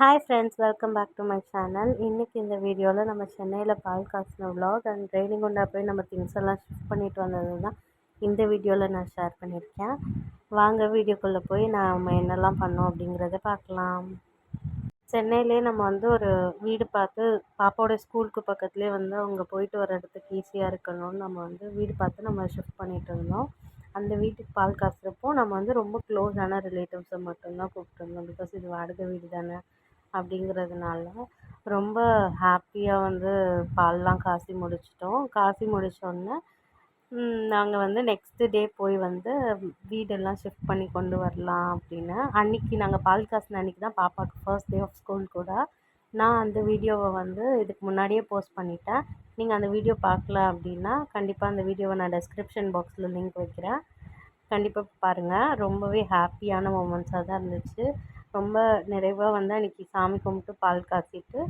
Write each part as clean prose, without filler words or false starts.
Hi friends, welcome back to my channel. இன்றைக்கி இந்த வீடியோவில் நம்ம சென்னையில் பால் காசின விலாக் அண்ட் ரெய்னிகுண்டா போய் நம்ம திங்ஸ் எல்லாம் ஷிஃப்ட் பண்ணிட்டு வந்தது தான் இந்த வீடியோவில் நான் ஷேர் பண்ணியிருக்கேன். வாங்க வீடியோக்குள்ளே போய் நம்ம என்னெல்லாம் பண்ணோம் அப்படிங்கிறத பார்க்கலாம். சென்னையிலே நம்ம ஒரு வீடு பார்த்து பாப்பாவோட ஸ்கூலுக்கு பக்கத்துலேயே அவங்க போயிட்டு வர இடத்துக்கு ஈஸியாக இருக்கணும்னு நம்ம வீடு பார்த்து நம்ம ஷிஃப்ட் பண்ணிகிட்டு இருந்தோம். அந்த வீட்டுக்கு பால் காசுறப்போ நம்ம ரொம்ப க்ளோஸான ரிலேட்டிவ்ஸை மட்டும்தான் கூப்பிட்டுருந்தோம். பிகாஸ் இது வாடகை வீடு தானே அப்படிங்கிறதுனால ரொம்ப ஹாப்பியாக பால்லாம் காசி முடிச்சிட்டோம். காசி முடித்தோடனே நாங்கள் நெக்ஸ்ட்டு டே போய் வீடெல்லாம் ஷிஃப்ட் பண்ணி கொண்டு வரலாம் அப்படின்னு. அன்றைக்கி நாங்கள் பால் காசின அன்றைக்கி தான் பாப்பாவுக்கு ஃபர்ஸ்ட் டே ஆஃப் ஸ்கூல் கூட. நான் அந்த வீடியோவை இதுக்கு முன்னாடியே போஸ்ட் பண்ணிட்டேன். நீங்கள் அந்த வீடியோ பார்க்கல அப்படின்னா கண்டிப்பாக அந்த வீடியோவை நான் டெஸ்கிரிப்ஷன் பாக்ஸில் லிங்க் வைக்கிறேன். கண்டிப்பாக பாருங்கள். ரொம்பவே ஹாப்பியான மூமெண்ட்ஸாக தான் இருந்துச்சு. ரொம்ப நிறைவாக அன்றைக்கி சாமி கும்பிட்டு பால் காய்ச்சிட்டு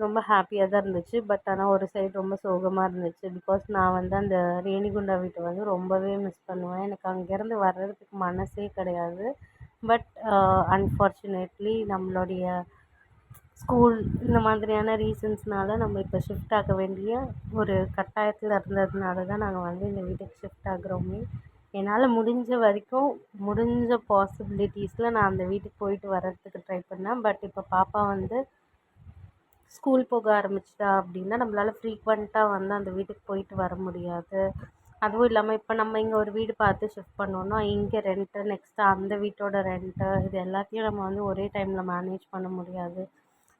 ரொம்ப ஹாப்பியாக தான் இருந்துச்சு. பட் ஆனால் ஒரு சைடு ரொம்ப சோகமாக இருந்துச்சு. பிகாஸ் நான் அந்த ரேணிகுண்டா வீட்டை ரொம்பவே மிஸ் பண்ணுவேன். எனக்கு அங்கேருந்து வர்றதுக்கு மனசே கிடையாது. பட் அன்ஃபார்ச்சுனேட்லி நம்மளுடைய ஸ்கூல் இந்த மாதிரியான ரீசன்ஸ்னால நம்ம இப்போ ஷிஃப்ட் ஆக வேண்டிய ஒரு கட்டாயத்தில் இருந்ததுனால தான் நாங்கள் இந்த வீட்டுக்கு ஷிஃப்ட் ஆகுறோமே. என்னால் முடிஞ்ச வரைக்கும் முடிஞ்ச பாசிபிலிட்டிஸில் நான் அந்த வீட்டுக்கு போயிட்டு வர்றதுக்கு ட்ரை பண்ணேன். பட் இப்போ பாப்பா ஸ்கூல் போக ஆரம்பிச்சிட்டா அப்படின்னா நம்மளால் ஃப்ரீக்வெண்ட்டாக அந்த வீட்டுக்கு போயிட்டு வர முடியாது. அதுவும் இல்லாமல் இப்போ நம்ம இங்கே ஒரு வீடு பார்த்து ஷிஃப்ட் பண்ணோன்னா இங்கே ரெண்ட்டு, நெக்ஸ்ட்டு அந்த வீட்டோட ரெண்ட்டு, இது எல்லாத்தையும் நம்ம ஒரே டைமில் மேனேஜ் பண்ண முடியாது.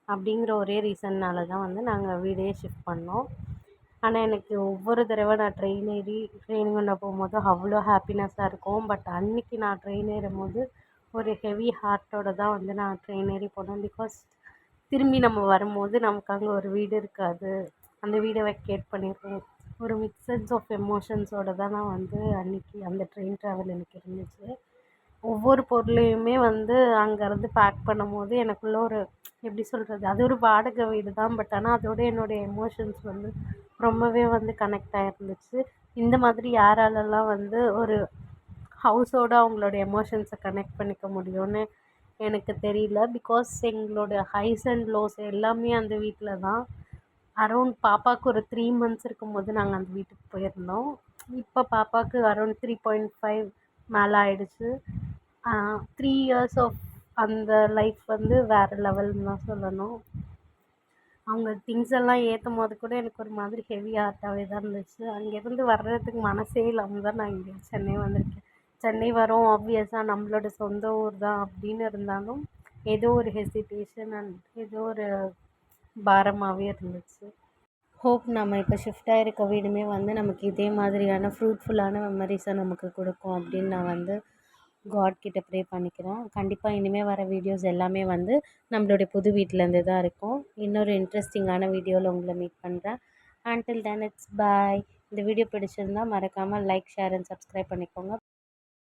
அப்படிங்கிற ஒரே ரீசன்னால் தான் நாங்கள் வீடே ஷிஃப்ட் பண்ணோம். ஆனால் எனக்கு ஒவ்வொரு தடவை நான் ட்ரெயின் ஏறி ரேணிகுண்டா போகும்போது அவ்வளோ ஹாப்பினஸ்ஸாக இருக்கும். பட் அன்றைக்கி நான் ட்ரெயின் ஏறும்போது ஒரு ஹெவி ஹார்ட்டோடு தான் நான் ட்ரெயின் ஏறி போனேன். பிகாஸ் திரும்பி நம்ம வரும்போது நமக்கு அங்கே ஒரு வீடு இருக்காது. அந்த வீடை வெக்கேட் பண்ணியிருக்கோம். ஒரு மிக்சட்ஸ் ஆஃப் எமோஷன்ஸோடு தான் நான் அன்றைக்கி அந்த ட்ரெயின் ட்ராவல் எனக்கு இருந்துச்சு. ஒவ்வொரு பொருளையுமே அங்கேருந்து பேக் பண்ணும்போது எனக்குள்ளே ஒரு எப்படி சொல்கிறது, அது ஒரு வாடகை வீடு தான். பட் ஆனால் அதோட என்னுடைய எமோஷன்ஸ் ரொம்பவே கனெக்ட் ஆகிருந்துச்சு. இந்த மாதிரி யாராலெல்லாம் ஒரு ஹவுஸோடு அவங்களோட எமோஷன்ஸை கனெக்ட் பண்ணிக்க முடியும்னு எனக்கு தெரியல. பிகாஸ் எங்களோட ஹைஸ் அண்ட் லோஸ் எல்லாமே அந்த வீட்டில் தான். அரௌண்ட் பாப்பாவுக்கு ஒரு 3 months இருக்கும்போது நாங்கள் அந்த வீட்டுக்கு போயிருந்தோம். இப்போ பாப்பாவுக்கு அரௌண்ட் 3.5 மேலே ஆயிடுச்சு. 3 years ஆஃப் அந்த லைஃப் வேறு லெவல்னு தான் சொல்லணும். அவங்க திங்ஸ் எல்லாம் ஏற்றும் போது கூட எனக்கு ஒரு மாதிரி ஹெவி ஹார்ட்டாகவே தான் இருந்துச்சு. அங்கேருந்து வர்றதுக்கு மனசே இல்லாமல் தான் நான் இங்கே சென்னை வந்திருக்கேன். சென்னை வரோம், ஆப்வியஸாக நம்மளோட சொந்த ஊர் தான் அப்படின்னு இருந்தாலும் ஏதோ ஒரு ஹெசிடேஷன் அண்ட் ஏதோ ஒரு பாரமாகவே இருந்துச்சு. ஹோப் நம்ம இப்போ ஷிஃப்ட் ஆகிருக்க வீடுமே நமக்கு இதே மாதிரியான ஃப்ரூட்ஃபுல்லான மெமரிஸை நமக்கு கொடுக்கும் அப்படின்னு நான் காட் கிட்ட ப்ரே பண்ணிக்கிறேன். கண்டிப்பாக இனிமேல் வர வீடியோஸ் எல்லாமே நம்மளுடைய புது வீட்டிலேருந்து தான் இருக்கும். இன்னொரு இன்ட்ரெஸ்டிங்கான வீடியோவில் உங்களை மீட் பண்ணுறேன். until then it's bye. இந்த வீடியோ பிடிச்சிருந்தால் மறக்காமல் லைக், ஷேர் அண்ட் சப்ஸ்கிரைப் பண்ணிக்கோங்க.